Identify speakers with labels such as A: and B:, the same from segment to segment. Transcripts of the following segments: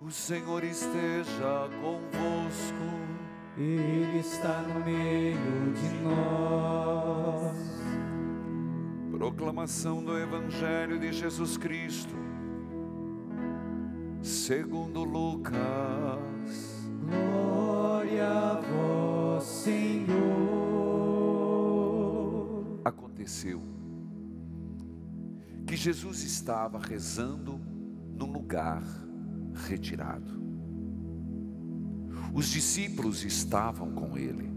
A: O Senhor esteja convosco.
B: Ele está no meio de nós.
A: Proclamação do Evangelho de Jesus Cristo, segundo Lucas.
B: Glória a vós, Senhor.
A: Aconteceu que Jesus estava rezando num lugar retirado. Os discípulos estavam com ele.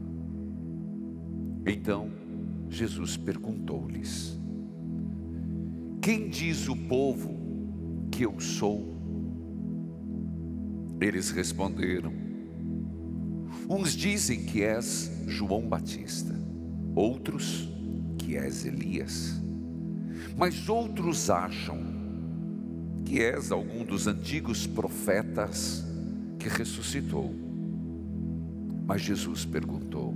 A: Então Jesus perguntou-lhes: quem diz o povo que eu sou? Eles responderam: uns dizem que és João Batista, outros que és Elias, mas outros acham que és algum dos antigos profetas que ressuscitou. Mas Jesus perguntou: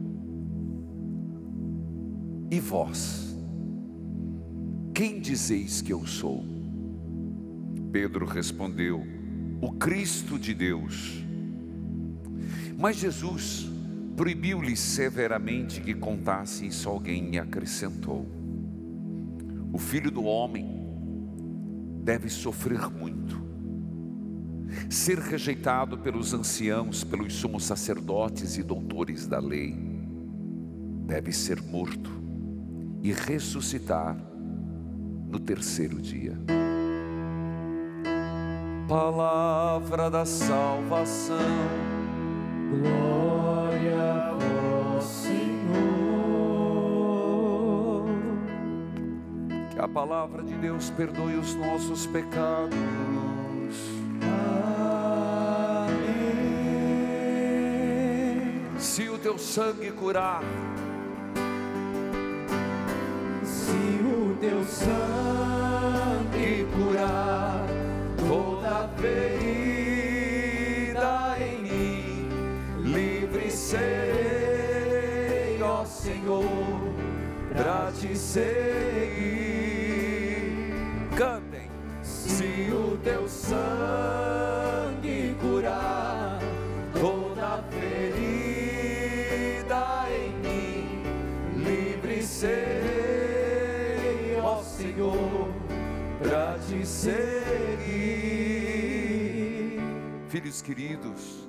A: e vós, quem dizeis que eu sou? Pedro respondeu: o Cristo de Deus. Mas Jesus proibiu-lhes severamente que contasse isso a alguém e acrescentou: o Filho do Homem deve sofrer muito, ser rejeitado pelos anciãos, pelos sumos sacerdotes e doutores da lei, deve ser morto e ressuscitar no terceiro dia. Palavra da salvação.
B: Glória a vós, Senhor.
A: Que a palavra de Deus perdoe os nossos pecados.
B: Amém.
A: Se o teu sangue curar,
B: Se o teu sangue curar
A: toda ferida em mim, livre serei, ó Senhor, pra te seguir. Cantem. Se o teu sangue curar toda ferida em mim, livre serei, ó Senhor, pra te seguir. Filhos queridos,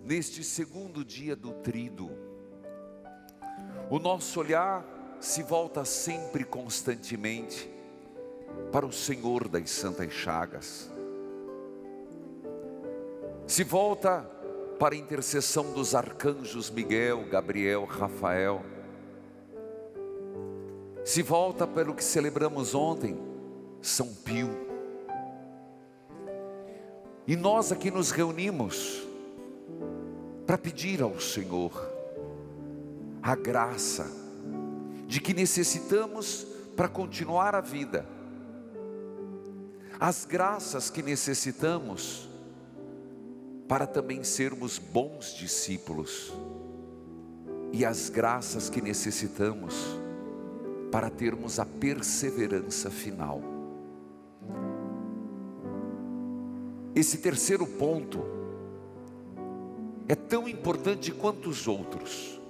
A: neste segundo dia do Tríduo, o nosso olhar se volta sempre constantemente para o Senhor das Santas Chagas. Se volta para a intercessão dos arcanjos Miguel, Gabriel, Rafael. Se volta pelo que celebramos ontem, São Pio. E nós aqui nos reunimos para pedir ao Senhor a graça de que necessitamos para continuar a vida, as graças que necessitamos para também sermos bons discípulos, e as graças que necessitamos para termos a perseverança final. Esse terceiro ponto é tão importante quanto os outros: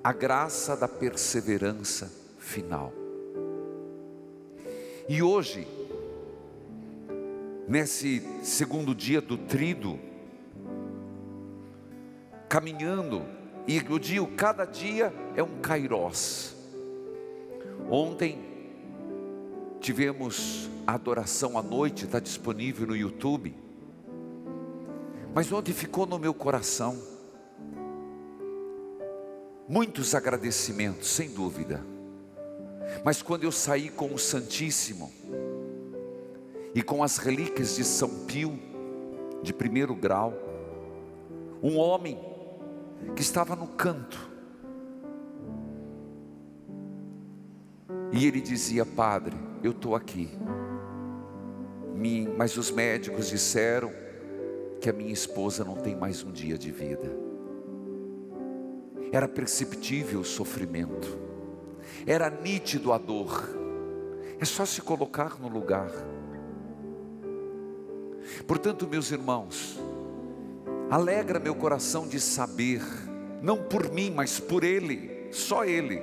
A: a graça da perseverança final. E hoje, nesse segundo dia do Tríduo, caminhando, e eu digo, cada dia é um kairós. Ontem tivemos a adoração à noite, está disponível no YouTube. Mas ontem ficou no meu coração muitos agradecimentos, sem dúvida. Mas quando eu saí com o Santíssimo e com as relíquias de São Pio, de primeiro grau, um homem que estava no canto, e ele dizia: padre, eu estou aqui, mas os médicos disseram que a minha esposa não tem mais um dia de vida. Era perceptível o sofrimento, era nítido a dor. É só se colocar no lugar. Portanto, meus irmãos, alegra meu coração de saber, não por mim, mas por Ele, só Ele,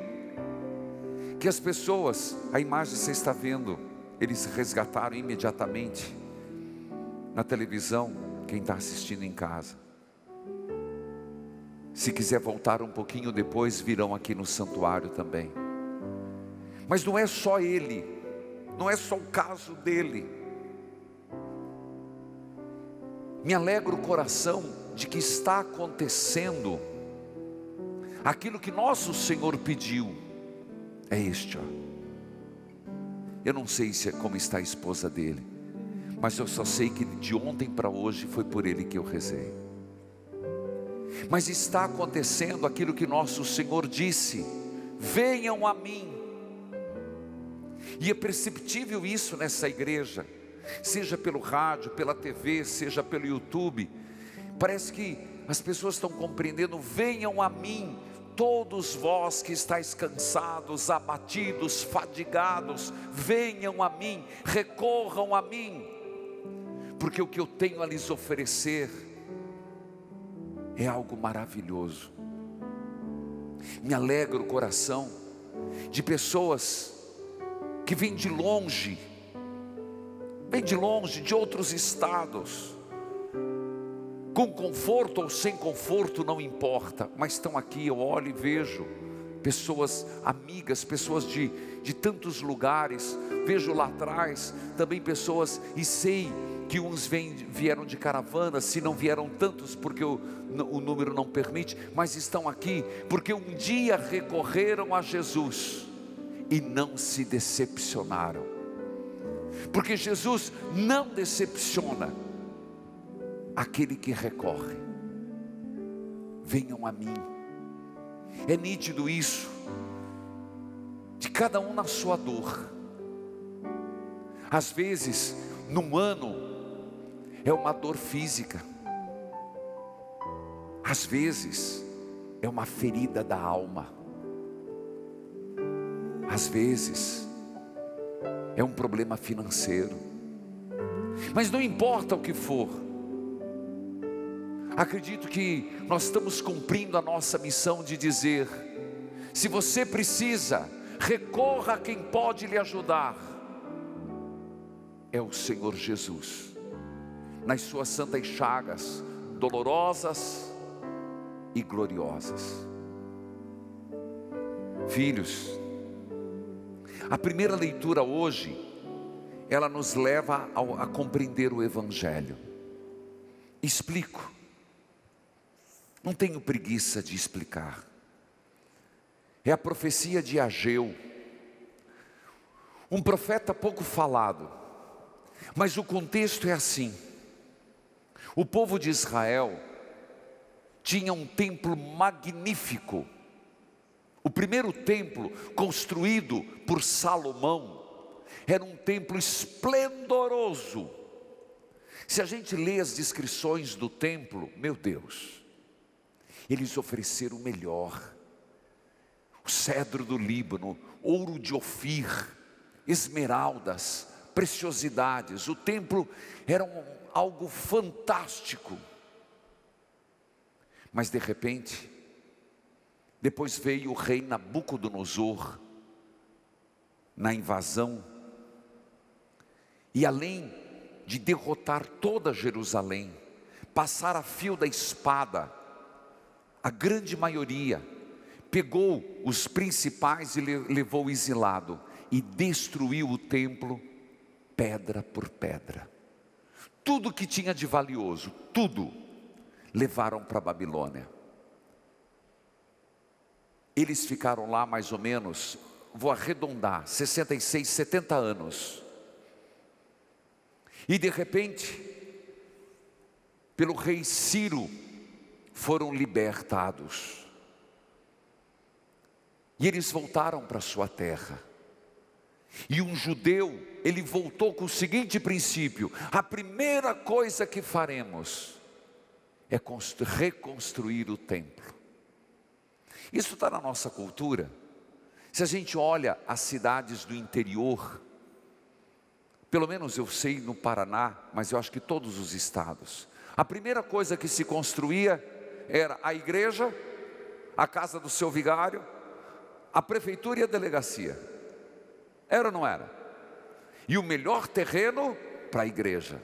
A: que as pessoas, a imagem você está vendo, eles resgataram imediatamente na televisão, quem está assistindo em casa. Se quiser voltar um pouquinho depois, virão aqui no santuário também. Mas não é só ele, não é só o caso dele. Me alegra o coração de que está acontecendo aquilo que nosso Senhor pediu. É este, ó. Eu não sei como está a esposa dele, mas eu só sei que de ontem para hoje foi por ele que eu rezei. Mas está acontecendo aquilo que nosso Senhor disse: venham a mim. E é perceptível isso nessa igreja, seja pelo rádio, pela TV, seja pelo YouTube. Parece que as pessoas estão compreendendo: venham a mim, todos vós que estáis cansados, abatidos, fadigados, venham a mim, recorram a mim, porque o que eu tenho a lhes oferecer é algo maravilhoso. Me alegra o coração de pessoas que vêm de longe, de outros estados, com conforto ou sem conforto, não importa, mas estão aqui. Eu olho e vejo pessoas amigas, pessoas de tantos lugares. Vejo lá atrás também pessoas, e sei que uns vieram de caravana, se não vieram tantos, porque o número não permite, mas estão aqui, porque um dia recorreram a Jesus, e não se decepcionaram, porque Jesus não decepciona aquele que recorre. Venham a mim. É nítido isso, de cada um na sua dor. Às vezes, num ano, é uma dor física, às vezes é uma ferida da alma, às vezes é um problema financeiro, mas não importa o que for, acredito que nós estamos cumprindo a nossa missão de dizer: se você precisa, recorra a quem pode lhe ajudar. É o Senhor Jesus, nas suas santas chagas, dolorosas e gloriosas. Filhos, a primeira leitura hoje, ela nos leva a compreender o Evangelho. Explico, não tenho preguiça de explicar. É a profecia de Ageu, um profeta pouco falado, mas o contexto é assim: o povo de Israel tinha um templo magnífico. O primeiro templo, construído por Salomão, era um templo esplendoroso. Se a gente lê as descrições do templo, meu Deus, eles ofereceram o melhor: o cedro do Líbano, ouro de Ofir, esmeraldas, preciosidades. O templo era algo fantástico. Mas de repente, depois veio o rei Nabucodonosor na invasão, e além de derrotar toda Jerusalém, passar a fio da espada, a grande maioria, pegou os principais e levou exilado, e destruiu o templo pedra por pedra. Tudo que tinha de valioso, tudo, levaram para a Babilônia. Eles ficaram lá mais ou menos, vou arredondar, 66, 70 anos. E de repente, pelo rei Ciro, foram libertados. E eles voltaram para sua terra. E um judeu, ele voltou com o seguinte princípio: a primeira coisa que faremos é reconstruir o templo. Isso está na nossa cultura. Se a gente olha as cidades do interior, Pelo menos eu sei no Paraná, mas eu acho que todos os estados. A primeira coisa que se construía era a igreja, a casa do seu vigário, a prefeitura e a delegacia. Era ou não era? E o melhor terreno para a igreja.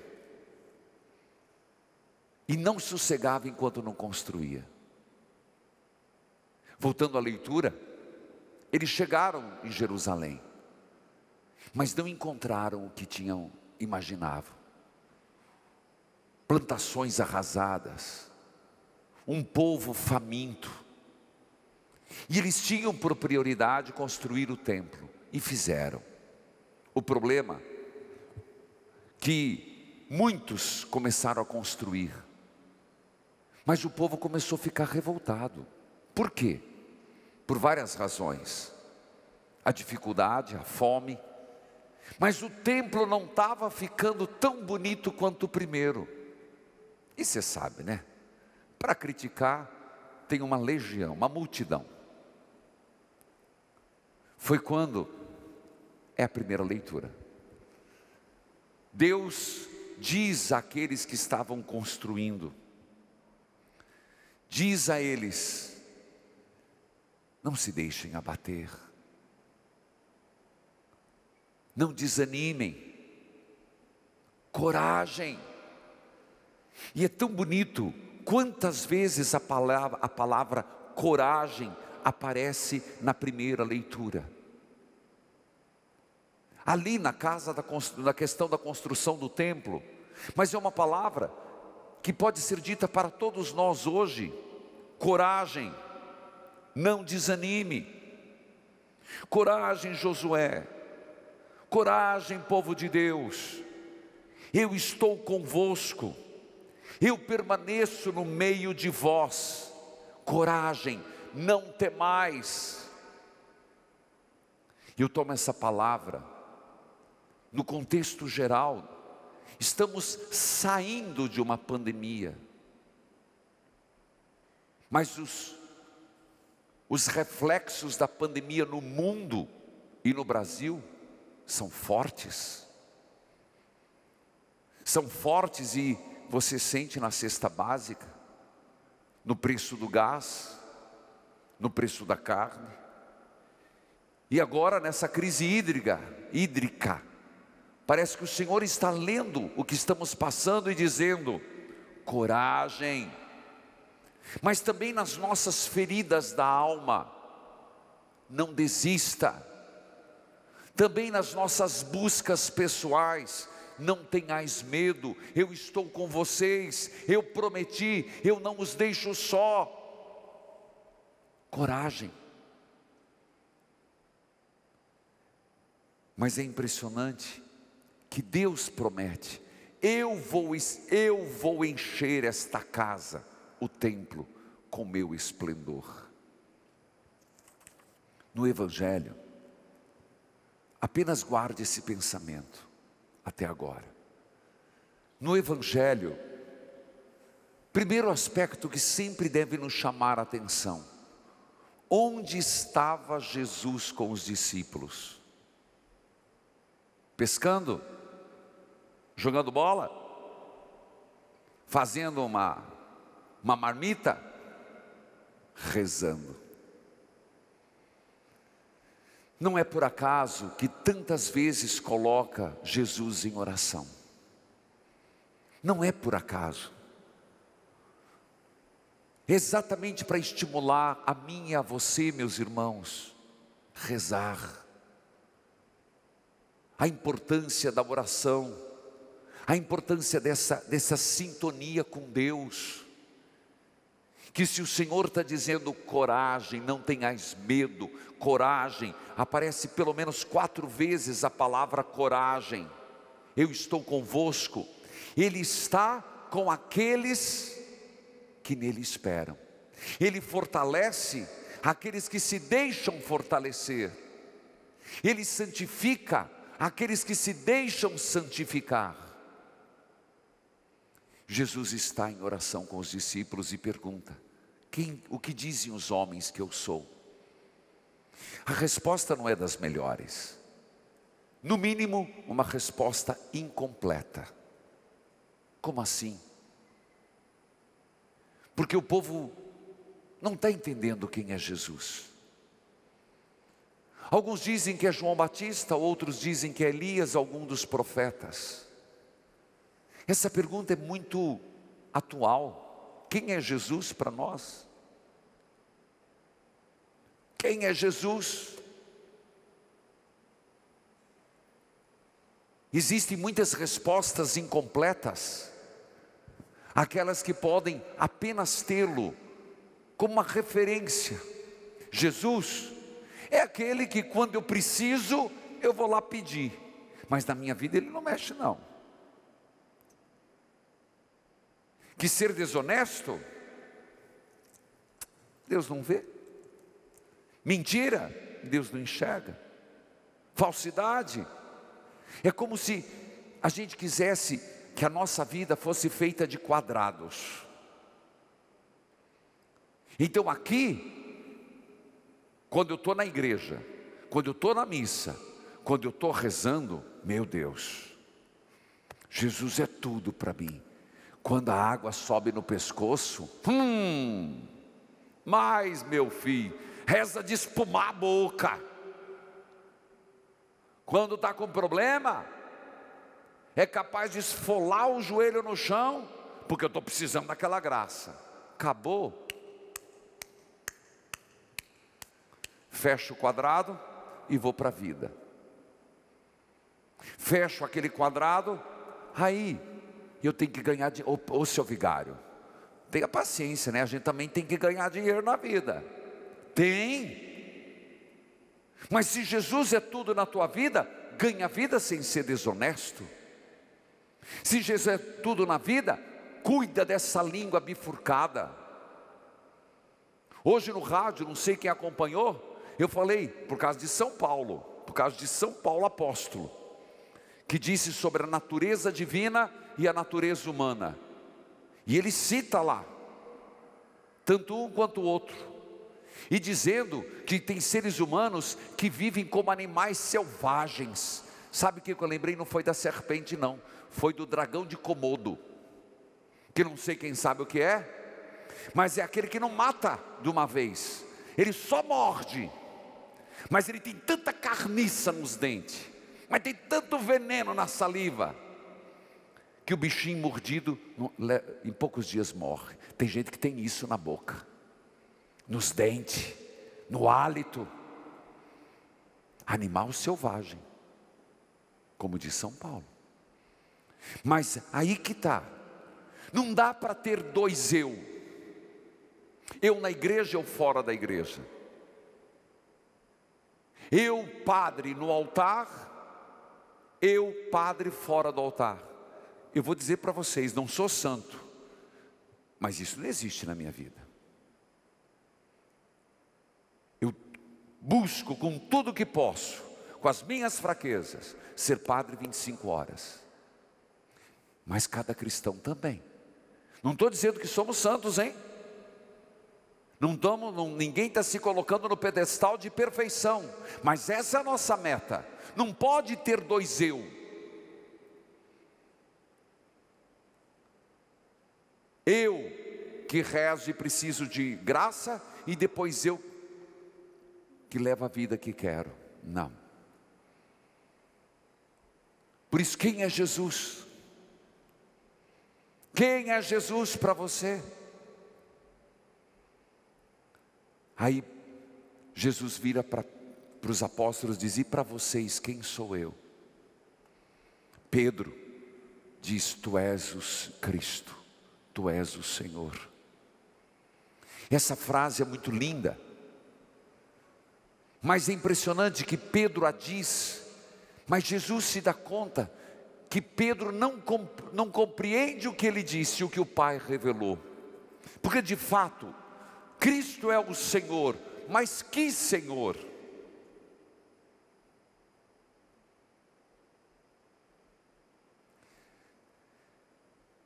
A: E não sossegava enquanto não construía. Voltando à leitura, eles chegaram em Jerusalém, mas não encontraram o que imaginavam. Plantações arrasadas, um povo faminto. E eles tinham por prioridade construir o templo, e fizeram. O problema é que muitos começaram a construir, mas o povo começou a ficar revoltado. Por quê? Por várias razões. A dificuldade, a fome. Mas o templo não estava ficando tão bonito quanto o primeiro. E você sabe, né? Para criticar, tem uma legião, uma multidão. Foi quando é a primeira leitura. Deus diz àqueles que estavam construindo, diz a eles: não se deixem abater, não desanimem, coragem. E é tão bonito, quantas vezes a palavra coragem aparece na primeira leitura. Ali na questão da construção do templo, mas é uma palavra que pode ser dita para todos nós hoje. Coragem, não desanime. Coragem, Josué. Coragem, povo de Deus. Eu estou convosco. Eu permaneço no meio de vós. Coragem, não temais. Eu tomo essa palavra no contexto geral. Estamos saindo de uma pandemia, mas os reflexos da pandemia no mundo e no Brasil são fortes. São fortes, e você sente na cesta básica, no preço do gás, no preço da carne, e agora nessa crise hídrica. Parece que o Senhor está lendo o que estamos passando e dizendo: coragem. Mas também nas nossas feridas da alma, não desista. Também nas nossas buscas pessoais, não tenhais medo, eu estou com vocês, eu prometi, eu não os deixo só. Coragem. Mas é impressionante que Deus promete: eu vou encher esta casa, o templo, com meu esplendor. No Evangelho, apenas guarde esse pensamento até agora. No Evangelho, primeiro aspecto que sempre deve nos chamar a atenção: onde estava Jesus com os discípulos? Pescando? Jogando bola? Fazendo uma marmita? Rezando. Não é por acaso que tantas vezes coloca Jesus em oração. Não é por acaso. Exatamente para estimular a mim e a você, meus irmãos, rezar. A importância da oração, a importância dessa sintonia com Deus. Que se o Senhor está dizendo coragem, não tenhais medo, coragem, aparece pelo menos 4 vezes a palavra coragem. Eu estou convosco. Ele está com aqueles que nele esperam. Ele fortalece aqueles que se deixam fortalecer. Ele santifica aqueles que se deixam santificar. Jesus está em oração com os discípulos e pergunta: o que dizem os homens que eu sou? A resposta não é das melhores. No mínimo, uma resposta incompleta. Como assim? Porque o povo não está entendendo quem é Jesus. Alguns dizem que é João Batista, outros dizem que é Elias, algum dos profetas. Essa pergunta é muito atual. Quem é Jesus para nós? Quem é Jesus? Existem muitas respostas incompletas, aquelas que podem apenas tê-lo como uma referência. Jesus é aquele que quando eu preciso, eu vou lá pedir, mas na minha vida ele não mexe não. Que ser desonesto, Deus não vê. Mentira, Deus não enxerga. Falsidade, é como se a gente quisesse que a nossa vida fosse feita de quadrados. Então aqui, quando eu estou na igreja, quando eu estou na missa, quando eu estou rezando, meu Deus, Jesus é tudo para mim. Quando a água sobe no pescoço, mas meu filho, reza de espumar a boca. Quando está com problema, é capaz de esfolar o joelho no chão, porque eu estou precisando daquela graça. Acabou. Fecho o quadrado e vou para a vida. Fecho aquele quadrado, aí eu tenho que ganhar dinheiro. Ô seu vigário, tenha paciência, né? A gente também tem que ganhar dinheiro na vida. Tem. Mas se Jesus é tudo na tua vida, ganha vida sem ser desonesto. Se Jesus é tudo na vida, cuida dessa língua bifurcada. Hoje no rádio, não sei quem acompanhou, eu falei por causa de São Paulo, por causa de São Paulo apóstolo, que disse sobre a natureza divina e a natureza humana. E ele cita lá, tanto um quanto o outro, e dizendo que tem seres humanos que vivem como animais selvagens. Sabe o que eu lembrei? Não foi da serpente não, foi do dragão de Komodo, que não sei quem sabe o que é, mas é aquele que não mata de uma vez, ele só morde, mas ele tem tanta carniça nos dentes, mas tem tanto veneno na saliva, que o bichinho mordido em poucos dias morre. Tem gente que tem isso na boca, nos dentes, no hálito. Animal selvagem, como diz São Paulo. Mas aí que está, não dá para ter dois eu na igreja ou fora da igreja, eu padre no altar, eu padre fora do altar. Eu vou dizer para vocês, não sou santo, mas isso não existe na minha vida. Eu busco com tudo que posso, com as minhas fraquezas, ser padre 25 horas. Mas cada cristão também. Não estou dizendo que somos santos, hein? Ninguém está se colocando no pedestal de perfeição, mas essa é a nossa meta. Não pode ter dois eu. Eu que rezo e preciso de graça, e depois eu que levo a vida que quero. Não. Por isso, quem é Jesus? Quem é Jesus para você? Aí Jesus vira para os apóstolos e diz: e para vocês, quem sou eu? Pedro diz: tu és o Cristo, tu és o Senhor. Essa frase é muito linda, mas é impressionante que Pedro a diz, mas Jesus se dá conta que Pedro não compreende o que ele disse, o que o Pai revelou, porque de fato Cristo é o Senhor, mas que Senhor?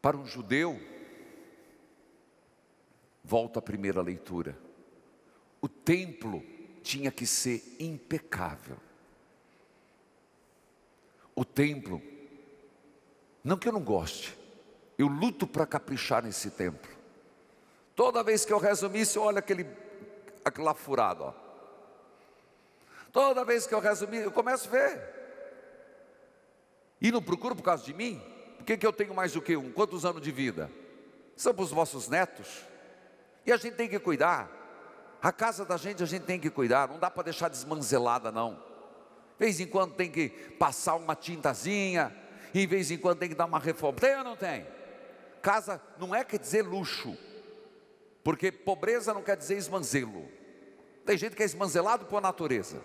A: Para um judeu, volta à primeira leitura, o templo tinha que ser impecável. o templo, não que eu não goste, eu luto para caprichar nesse templo. Toda vez que eu rezo missa, olha aquele lá furado, ó. Toda vez que eu rezo missa, eu começo a ver. E não procuro por causa de mim? Por que eu tenho mais do que um? Quantos anos de vida? São para os vossos netos. E a gente tem que cuidar. A casa da gente a gente tem que cuidar. Não dá para deixar desmanzelada não. De vez em quando tem que passar uma tintazinha. E de vez em quando tem que dar uma reforma. Tem ou não tem? Casa não é quer dizer luxo. Porque pobreza não quer dizer esmanzelo. Tem gente que é esmanzelado por natureza,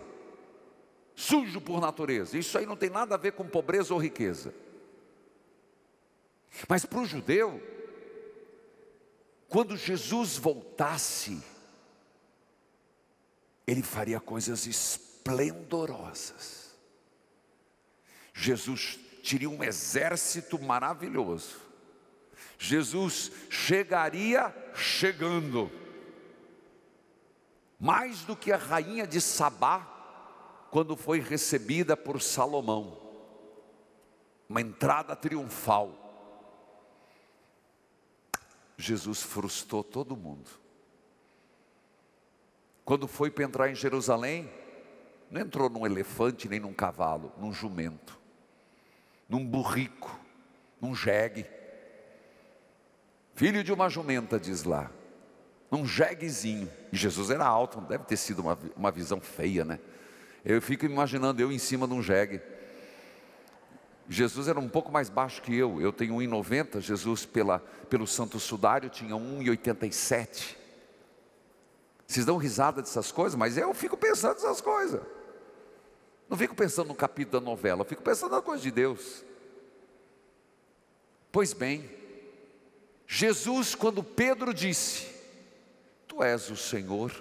A: sujo por natureza. Isso aí não tem nada a ver com pobreza ou riqueza. Mas para o judeu, quando Jesus voltasse, ele faria coisas esplendorosas. Jesus teria um exército maravilhoso. Jesus chegaria chegando, mais do que a rainha de Sabá, quando foi recebida por Salomão, uma entrada triunfal. Jesus frustrou todo mundo. Quando foi para entrar em Jerusalém, não entrou num elefante nem num cavalo, num jumento, num burrico, num jegue, filho de uma jumenta, diz lá, num jeguezinho. E Jesus era alto, deve ter sido uma visão feia, né? Eu fico imaginando eu em cima de um jegue. Jesus era um pouco mais baixo que eu tenho 1,90, Jesus pelo Santo Sudário tinha 1,87. Vocês dão risada dessas coisas, mas eu fico pensando nessas coisas. Não fico pensando no capítulo da novela, eu fico pensando na coisa de Deus. Pois bem, Jesus, quando Pedro disse: Tu és o Senhor,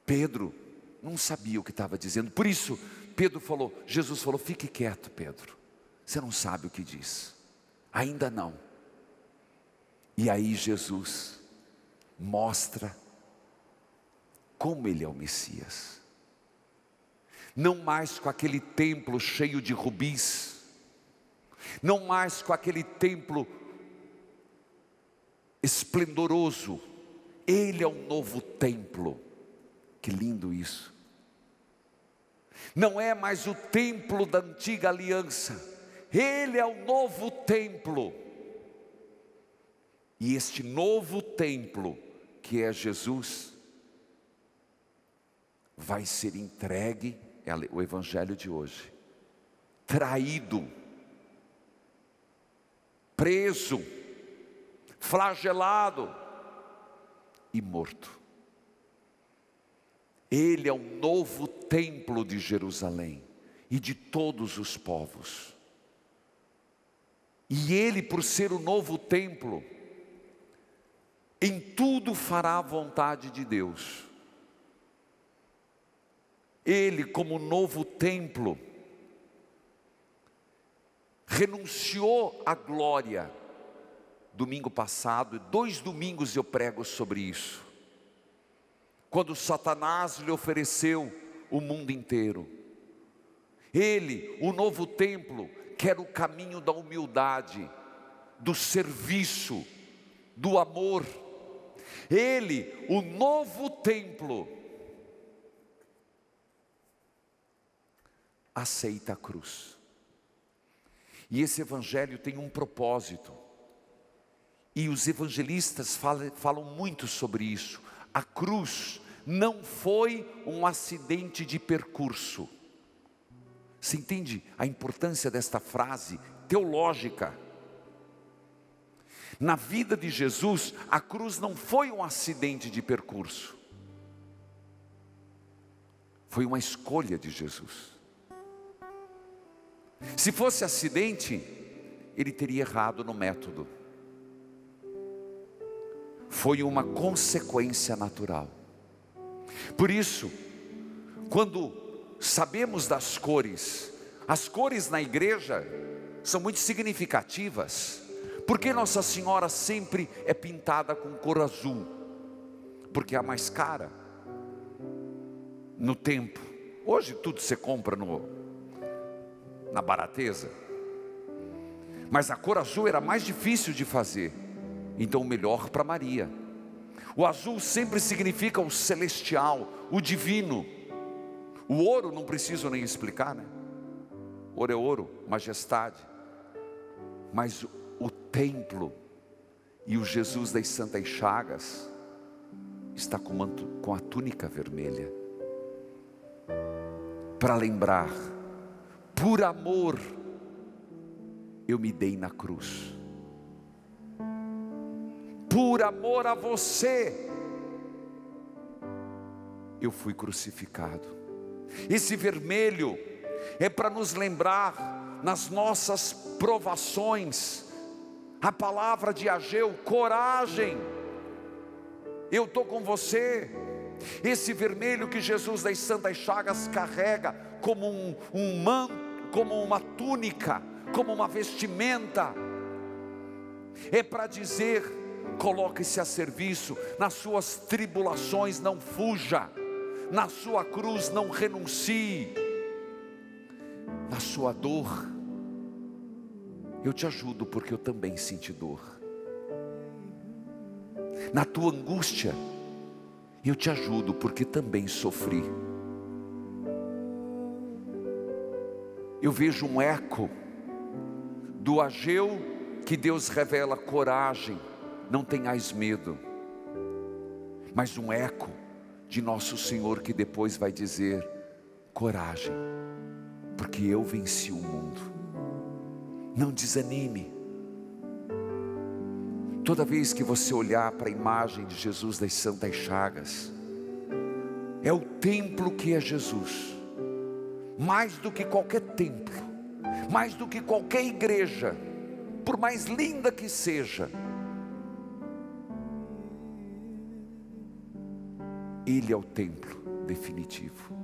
A: Pedro não sabia o que estava dizendo. Por isso Jesus falou: fique quieto, Pedro, você não sabe o que diz, ainda não. E aí Jesus mostra como ele é o Messias. Não mais com aquele templo cheio de rubis, não mais com aquele templo esplendoroso. Ele é um novo templo. Que lindo isso. Não é mais o templo da antiga aliança, ele é o novo templo. E este novo templo, que é Jesus, vai ser entregue, é o evangelho de hoje, traído, preso, flagelado e morto. Ele é o novo templo de Jerusalém e de todos os povos. E ele, por ser o novo templo, em tudo fará a vontade de Deus. Ele, como novo templo, renunciou à glória. Domingo passado, 2 domingos eu prego sobre isso. Quando Satanás lhe ofereceu o mundo inteiro, ele, o novo templo, quer o caminho da humildade, do serviço, do amor. Ele, o novo templo, aceita a cruz. E esse evangelho tem um propósito, e os evangelistas falam muito sobre isso. A cruz não foi um acidente de percurso. Você entende a importância desta frase teológica? Na vida de Jesus, a cruz não foi um acidente de percurso. Foi uma escolha de Jesus. Se fosse acidente, ele teria errado no método. Foi uma consequência natural. Por isso, quando sabemos das cores, as cores na igreja são muito significativas. Por que Nossa Senhora sempre é pintada com cor azul? Porque é a mais cara no templo. Hoje tudo você compra na barateza. Mas a cor azul era mais difícil de fazer, então o melhor para Maria. O azul sempre significa o celestial, o divino. O ouro não preciso nem explicar, né? Ouro é ouro, majestade. Mas o templo e o Jesus das Santas Chagas está com a túnica vermelha, para lembrar, por amor eu me dei na cruz, por amor a você eu fui crucificado. Esse vermelho é para nos lembrar nas nossas provações, a palavra de Ageu, coragem, eu estou com você. Esse vermelho que Jesus das Santas Chagas carrega como um manto, como uma túnica, como uma vestimenta, é para dizer: coloque-se a serviço, nas suas tribulações não fuja, na sua cruz não renuncie, na sua dor eu te ajudo, porque eu também senti dor. Na tua angústia eu te ajudo, porque também sofri. Eu vejo um eco do Ageu que Deus revela: coragem, não tenhais medo. Mas um eco de nosso Senhor que depois vai dizer: coragem, porque eu venci o mundo. Não desanime. Toda vez que você olhar para a imagem de Jesus das Santas Chagas, é o templo que é Jesus, mais do que qualquer templo, mais do que qualquer igreja, por mais linda que seja, Ele é o templo definitivo.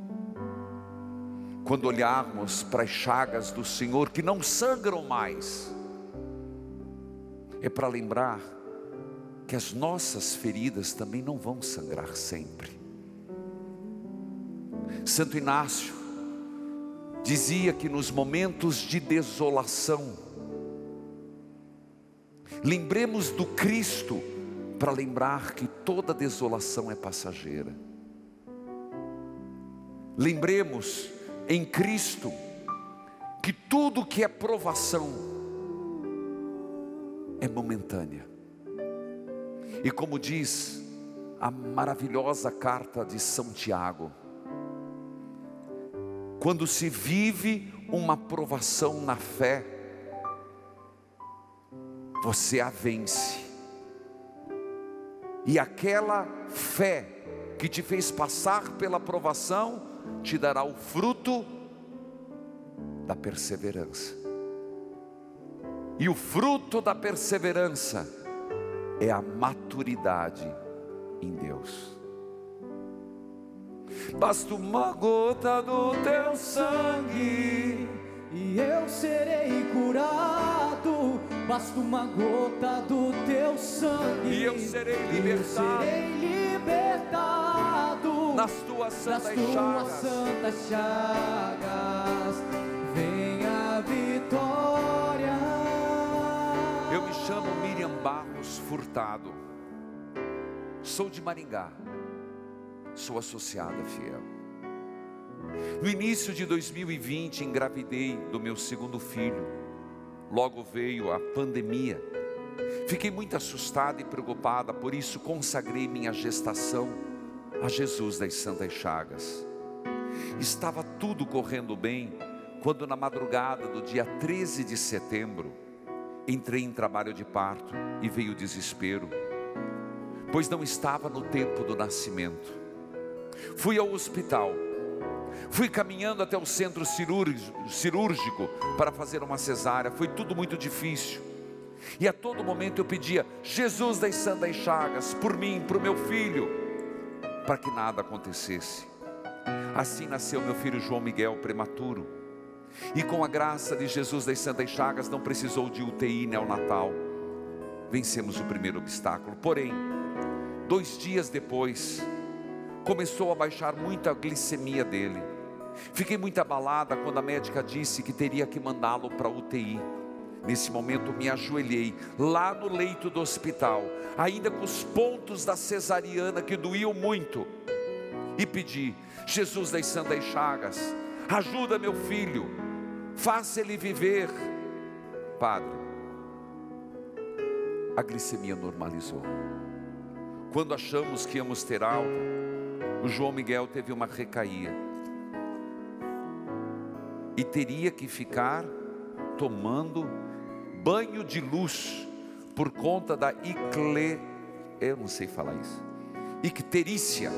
A: Quando olharmos para as chagas do Senhor que não sangram mais, é para lembrar que as nossas feridas também não vão sangrar sempre. Santo Inácio dizia que nos momentos de desolação, lembremos do Cristo, para lembrar que toda desolação é passageira. Lembremos em Cristo que tudo que é provação é momentânea. E como diz a maravilhosa carta de São Tiago, quando se vive uma provação na fé, você a vence, e aquela fé que te fez passar pela provação te dará o fruto da perseverança. E o fruto da perseverança é a maturidade em Deus. Basta uma gota do teu sangue
B: e eu serei curado. Basta uma gota do teu sangue
A: e eu serei libertado. Nas tuas santas
B: chagas vem a vitória.
A: Eu me chamo Miriam Barros Furtado, sou de Maringá, sou associada fiel. No início de 2020 engravidei do meu segundo filho. Logo veio a pandemia. Fiquei muito assustada e preocupada, por isso consagrei minha gestação a Jesus das Santas Chagas. Estava tudo correndo bem, quando na madrugada do dia 13 de setembro, entrei em trabalho de parto e veio o desespero, pois não estava no tempo do nascimento. Fui ao hospital, fui caminhando até o centro cirúrgico para fazer uma cesárea. Foi tudo muito difícil, e a todo momento eu pedia: Jesus das Santas Chagas, por mim, por meu filho, para que nada acontecesse. Assim nasceu meu filho João Miguel prematuro, e com a graça de Jesus das Santas Chagas não precisou de UTI neonatal. Vencemos o primeiro obstáculo. Porém, 2 dias depois, começou a baixar muito a glicemia dele. Fiquei muito abalada quando a médica disse que teria que mandá-lo para a UTI. Nesse momento me ajoelhei lá no leito do hospital, ainda com os pontos da cesariana que doíam muito, e pedi: Jesus das Santas Chagas, ajuda meu filho, faça ele viver. Padre, a glicemia normalizou. Quando achamos que íamos ter alta, o João Miguel teve uma recaída e teria que ficar tomando banho de luz por conta da eu não sei falar isso, icterícia.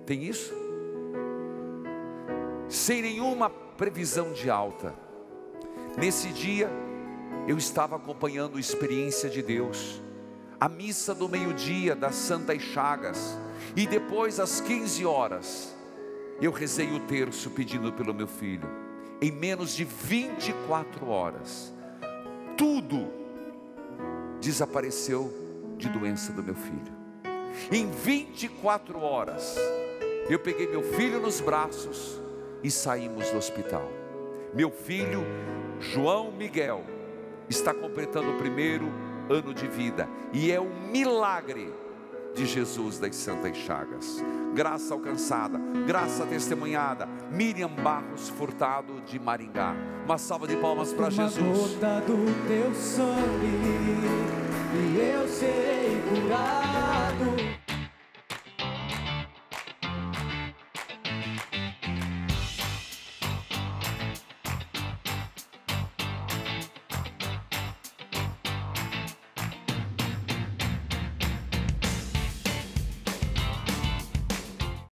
A: Tem isso? Sem nenhuma previsão de alta. Nesse dia eu estava acompanhando a experiência de Deus, a missa do meio-dia das Santas Chagas, e depois às 15 horas eu rezei o terço pedindo pelo meu filho. Em menos de 24 horas tudo desapareceu de doença do meu filho. Em 24 horas eu peguei meu filho nos braços e saímos do hospital. Meu filho João Miguel está completando o 1º ano de vida, e é um milagre de Jesus das Santas Chagas. Graça alcançada, graça testemunhada. Miriam Barros Furtado, de Maringá. Uma salva de palmas para Jesus.
B: Uma gota do teu sangue e eu serei curado.